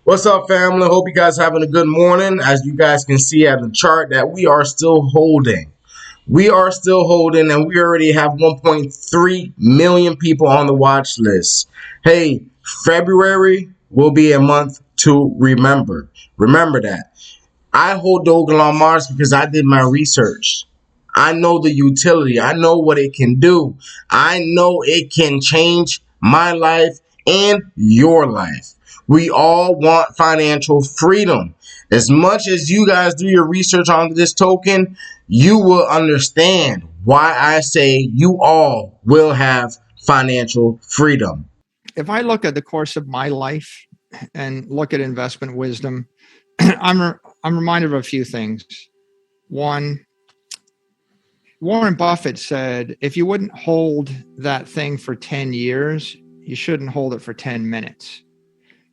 What's up, family? Hope you guys are having a good morning. As you guys can see at the chart that we are still holding. We are still holding, and we already have 1.3 million people on the watch list. Hey, February will be a month to remember. Remember that. I hold Dogelon Mars because I did my research. I know the utility. I know what it can do. I know it can change my life and your life. We all want financial freedom. As much as you guys do your research on this token, you will understand why I say you all will have financial freedom. If I look at the course of my life and look at investment wisdom, I'm reminded of a few things. One, Warren Buffett said, if you wouldn't hold that thing for 10 years, you shouldn't hold it for 10 minutes.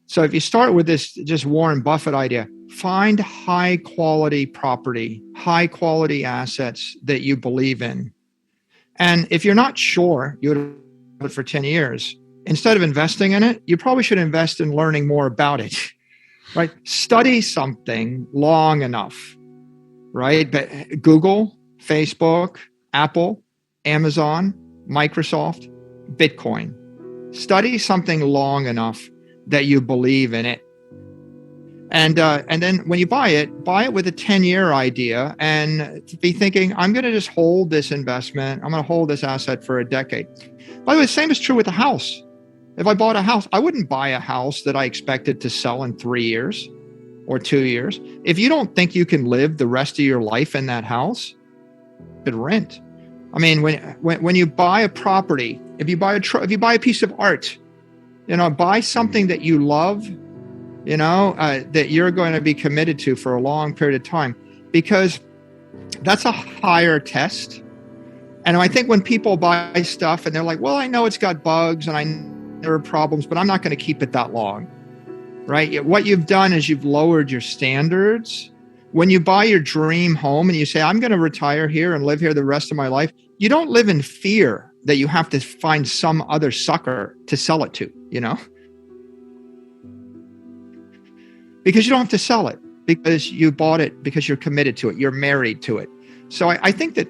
So if you start with this just Warren Buffett idea, find high quality property, high quality assets that you believe in. And if you're not sure you would hold it for 10 years, instead of investing in it, you probably should invest in learning more about it, right? Study something long enough, right? But Google, Facebook, Apple, Amazon, Microsoft, Bitcoin. Study something long enough that you believe in it. And then when you buy it with a 10-year idea and be thinking, I'm going to just hold this investment. I'm going to hold this asset for a decade. By the way, the same is true with a house. If I bought a house, I wouldn't buy a house that I expected to sell in 3 years or 2 years. If you don't think you can live the rest of your life in that house, you could rent. I mean, when you buy a property, if you buy a piece of art, buy something that you love, that you're going to be committed to for a long period of time, because that's a higher test. And I think when people buy stuff and they're like, well, I know it's got bugs and I know there are problems, but I'm not going to keep it that long, right? What you've done is you've lowered your standards. When you buy your dream home and you say, I'm going to retire here and live here the rest of my life, you don't live in fear that you have to find some other sucker to sell it to, because you don't have to sell it, because you bought it, because you're committed to it, you're married to it. So I think that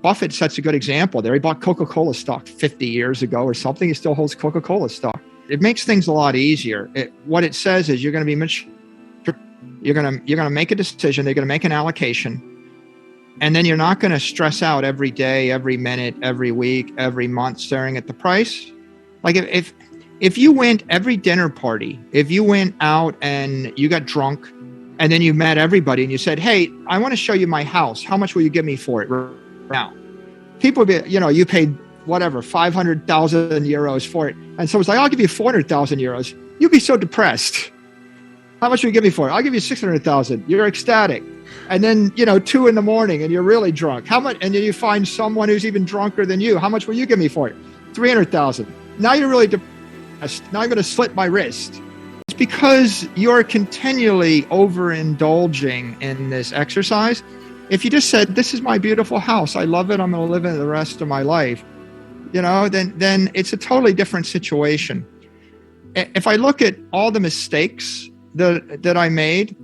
Buffett sets a good example there. He bought Coca-Cola stock 50 years ago or something. He still holds Coca-Cola stock. It makes things a lot easier. What it says is you're going to be mature. You're going to make a decision. They're going to make an allocation. And then you're not going to stress out every day, every minute, every week, every month staring at the price. Like if you went every dinner party, if you went out and you got drunk and then you met everybody and you said, hey, I want to show you my house. How much will you give me for it right now? People would be, you paid whatever, 500,000 euros for it. And someone's like, I'll give you 400,000 euros. You'd be so depressed. How much will you give me for it? I'll give you 600,000. You're ecstatic. And then, 2 a.m. and you're really drunk. How much? And then you find someone who's even drunker than you. How much will you give me for it? 300,000. Now you're really depressed. Now I'm going to slit my wrist. It's because you're continually overindulging in this exercise. If you just said, this is my beautiful house, I love it, I'm going to live in it the rest of my life, then it's a totally different situation. If I look at all the mistakes that I made,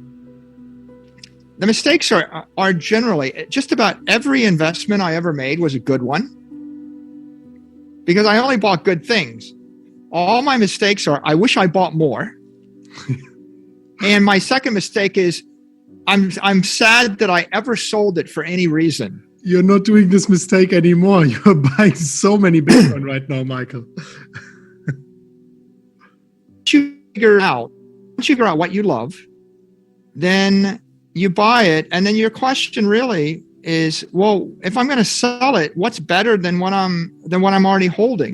the mistakes are generally, just about every investment I ever made was a good one, because I only bought good things. All my mistakes are, I wish I bought more. And my second mistake is, I'm sad that I ever sold it for any reason. You're not doing this mistake anymore. You're buying so many Bitcoin right now, Michael. Once you figure out what you love, then you buy it. And then your question really is, well, if I'm going to sell it, what's better than what I'm already holding?